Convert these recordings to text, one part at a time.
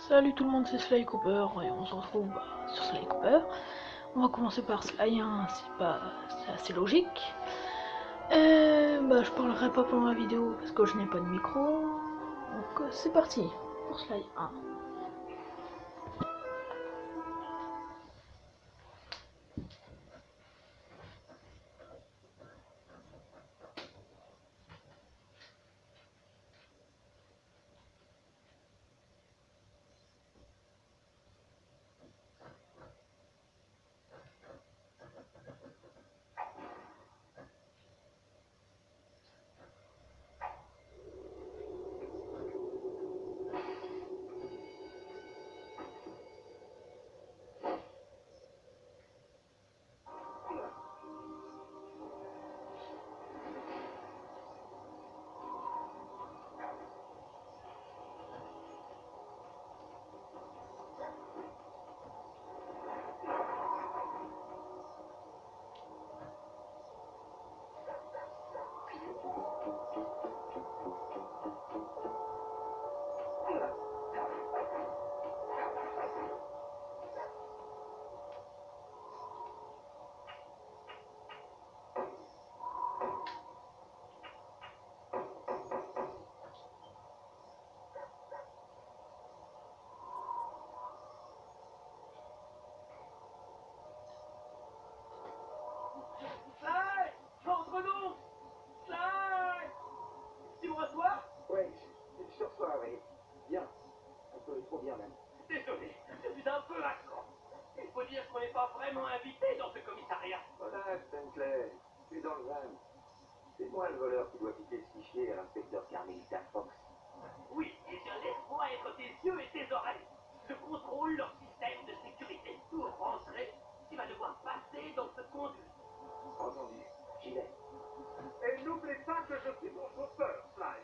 Salut tout le monde, c'est Sly Cooper et on se retrouve sur Sly Cooper. On va commencer par Sly 1, c'est assez logique. Je parlerai pas pendant la vidéo parce que je n'ai pas de micro. Donc c'est parti pour Sly 1. Sly! Entre nous! Sly! Tu me reçois? Ouais, je te reçois, oui. Bien. Un peu trop bien même. Désolé, je suis un peu accro. Il faut dire qu'on n'est pas vraiment invité dans ce commissariat. Voilà, Stanley. Tu es dans le van. C'est moi le voleur qui doit piquer ce fichier à l'inspecteur Carmelita Fox. Oui, et bien laisse-moi être tes yeux et tes oreilles. Je contrôle leur système de sécurité. Pour rentrer, tu vas devoir passer dans ce conduit. Entendu. J'y vais. Et n'oublie pas que je suis ton chauffeur, Sly.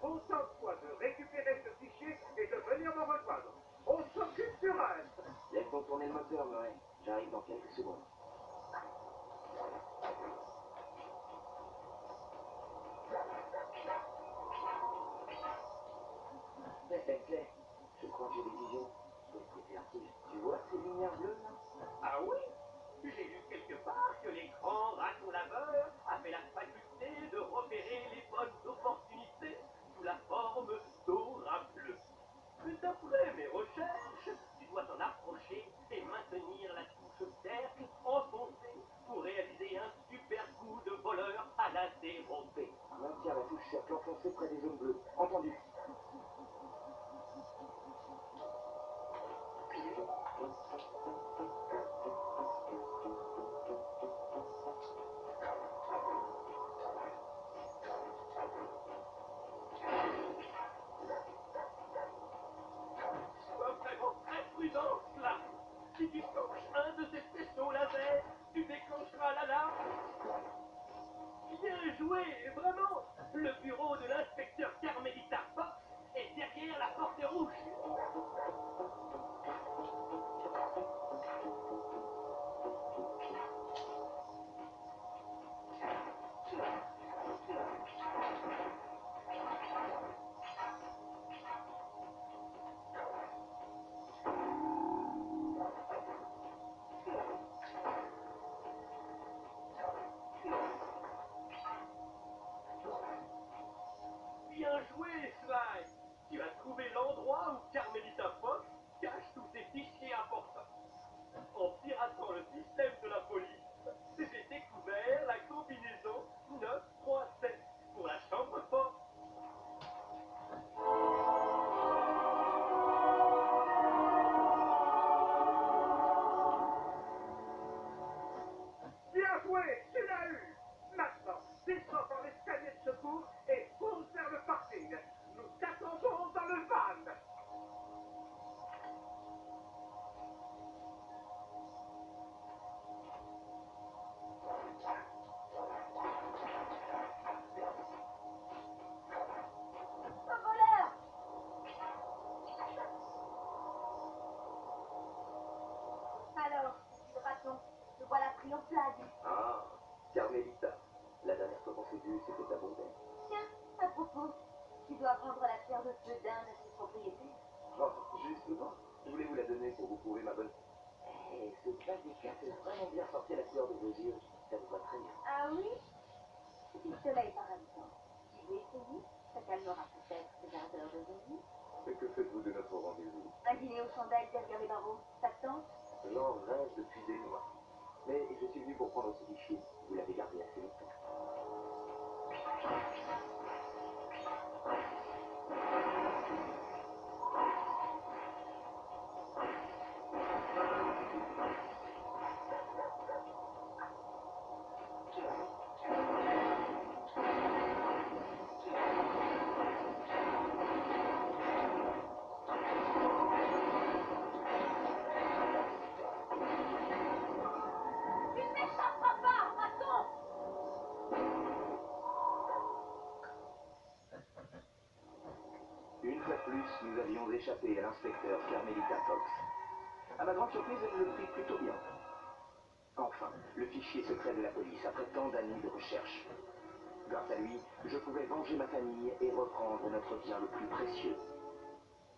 Contente-toi de récupérer ce fichier et de venir me rejoindre. On s'occupe du reste. Laisse-moi tourner le moteur, Murray. J'arrive dans quelques secondes. Stanley, je crois que j'ai des visions. Je dois être hyperactif. Tu vois ces lumières bleues, là? Ah oui? J'ai lu quelque part que l'écran raton laveur avait la faculté de repérer les bonnes opportunités sous la forme d'aura bleu. Mais d'après mes recherches, tu dois t'en approcher et maintenir la touche cercle enfoncée pour réaliser un super coup de voleur à la dérobée. Maintiens la touche cercle enfoncée près des zones bleues. Entendu. Sois vraiment très prudent, là. Si tu touches un de ces faisceaux laser, tu déclencheras l'alarme. Bien joué, vraiment. Le bureau de l'inspecteur Carmelita Fox est derrière la porte rouge. Bien joué, Sly. Tu as trouvé l'endroit où Carmelita Fox cache tous ses fichiers importants. En piratant le système de la police, j'ai découvert la combinaison 937 pour la chambre forte. Bien joué, tu l'as eu. Maintenant, descends par l'escalier de secours et fonce vers le parking. Nous t'attendons dans le van. Un voleur! Alors, monsieur le raton, te voilà pris en flag. Ah, Carmelita. La dernière fois qu'on s'est vu, c'était à Bombay. Tiens, à propos, tu dois rendre la chair de feu d'Inde à ses propriétaires. Oh, justement. donner pour vous prouver ma bonne... Eh, ce clavica fait vraiment bien sortir la couleur de vos yeux. Ça vous va très bien. Ah oui? Si le soleil par exemple. Tu veux essayer? Ça calmera peut-être ces ardeurs de vos yeux. Et que faites-vous de notre rendez-vous? Un dîner aux chandelles derrière les barreaux. Ça te tente? J'en rêve depuis des mois. Mais je suis venu pour prendre ce fichier. Vous l'avez gardé assez longtemps. Tu ne m'échapperas pas, attends! Une fois de plus, nous avions échappé à l'inspecteur Carmelita Fox. À ma grande surprise, elle le prit plutôt bien. Enfin, le fichier secret de la police après tant d'années de recherche. Grâce à lui, je pouvais venger ma famille et reprendre notre bien le plus précieux.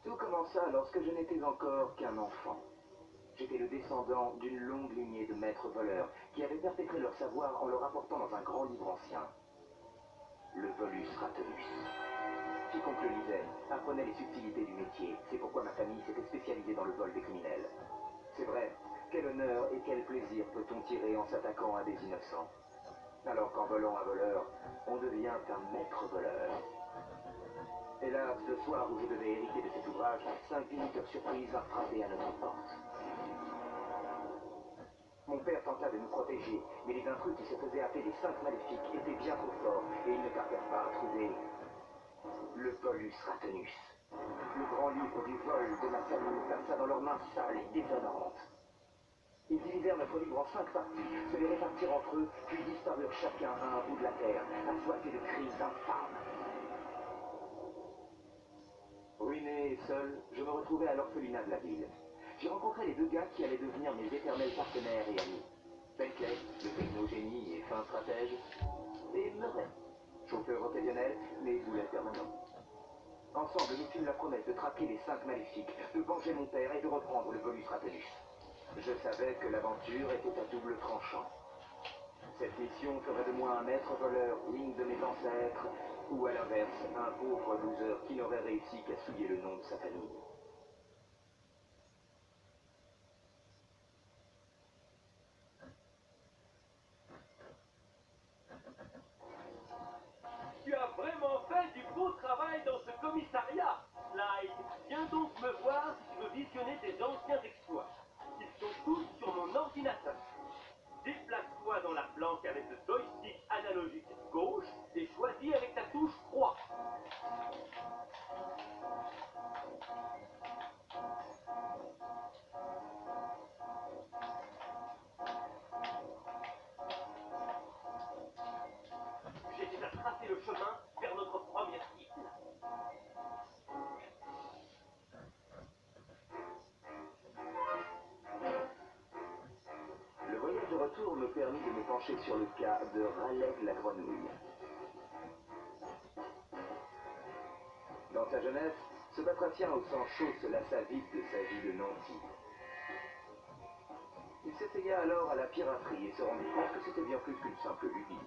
Tout commença lorsque je n'étais encore qu'un enfant. J'étais le descendant d'une longue lignée de maîtres voleurs qui avaient perpétré leur savoir en le rapportant dans un grand livre ancien. Le Volus Ratenus. Quiconque le lisait apprenait les subtilités du métier. C'est pourquoi ma famille s'était spécialisée dans le vol des criminels. C'est vrai, quel honneur et quel plaisir peut-on tirer en s'attaquant à des innocents? Alors qu'en volant un voleur, on devient un maître voleur. Hélas, le soir où je devais hériter de cet ouvrage, 5 visiteurs surprises vinrent frapper à notre porte. Mon père tenta de nous protéger, mais les intrus qui se faisaient appeler les 5 maléfiques étaient bien trop forts et ils ne tardèrent pas à trouver le Volus Ratenus. Le grand livre du vol de ma famille passa dans leurs mains sales et déshonorantes. Ils divisèrent notre livre en 5 parties, se les répartirent entre eux, puis disparurent chacun à un bout de la terre, assoiffés de crimes infâmes. Ruiné et seul, je me retrouvais à l'orphelinat de la ville. J'ai rencontré les 2 gars qui allaient devenir mes éternels partenaires et amis. Bentley, le technogénie et fin stratège, et Murray, chauffeur occasionnel, mais boulet permanent. Ensemble, nous fîmes la promesse de traquer les 5 maléfiques, de venger mon père et de reprendre le Volus Ratenus. Je savais que l'aventure était à double tranchant. Cette mission ferait de moi un maître voleur digne de mes ancêtres, ou à l'inverse, un pauvre loser qui n'aurait réussi qu'à souiller le nom de sa famille. Tu as vraiment fait du beau travail dans ce commissariat, Sly. Viens donc me voir si tu veux visionner tes anciens exploits. Ils sont tous sur mon ordinateur. Déplace-toi dans la planque avec le joystick analogique gauche et choisis avec ta touche croix. J'ai déjà tracé le chemin vers notre première cible. Le voyage de retour me permit de me pencher sur le cas de Raleigh la grenouille. Dans sa jeunesse, ce batracien au sang chaud se lassa vite de sa vie de nanti. Il s'essaya alors à la piraterie et se rendit compte que c'était bien plus qu'une simple lubie.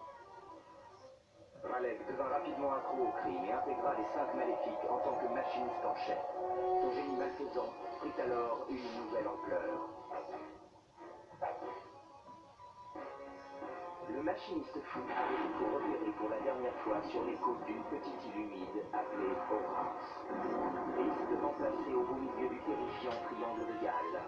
Raleigh devint rapidement accro au crime et intégra les 5 maléfiques en tant que machiniste en chef. Son génie malfaisant prit alors une nouvelle ampleur. Le machiniste fou avait pour repérer pour la dernière fois sur les côtes d'une petite île humide appelée Horace, et devant placé au beau milieu du terrifiant triangle de Galles.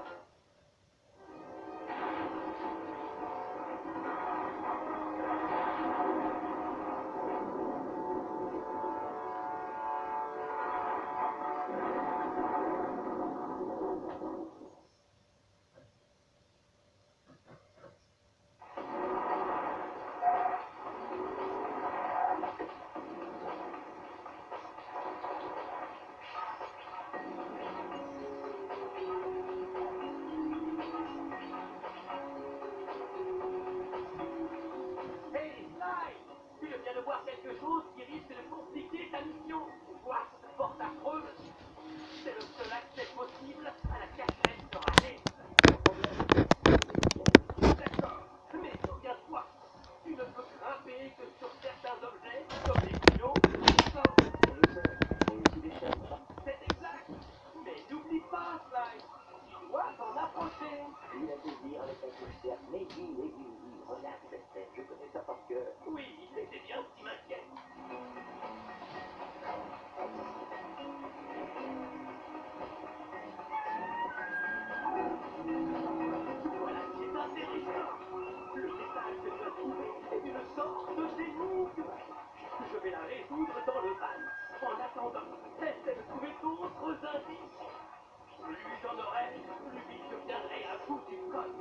pas, Sly. Tu dois t'en approcher. Il a plaisir avec la couche Navy, relax, Estelle, je connais ça par cœur. Oui, c'est bien ce qui m'inquiète. Voilà ce qui est intéressant. Le message que tu as trouvé est une sorte d'énigme. Je vais la résoudre dans le van. En attendant, essaie de trouver d'autres indices. Plus j'en aurai, plus vite je viendrai à bout du code.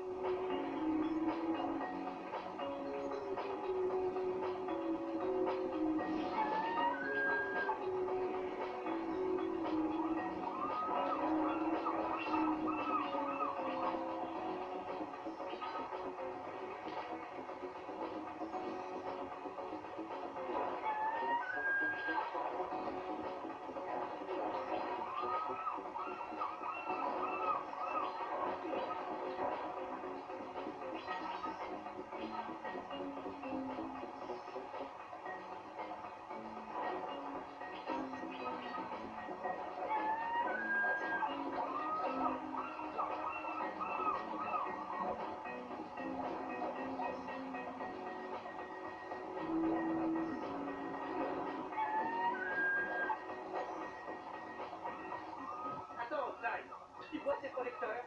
Attends, Sly. Tu vois ces projecteurs?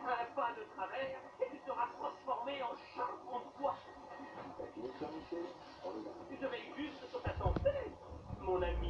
Un pas de travers et tu seras transformé en charbon de bois. T'as fini de faire, Michel? On est là. Je vais juste sur ta santé, mon ami.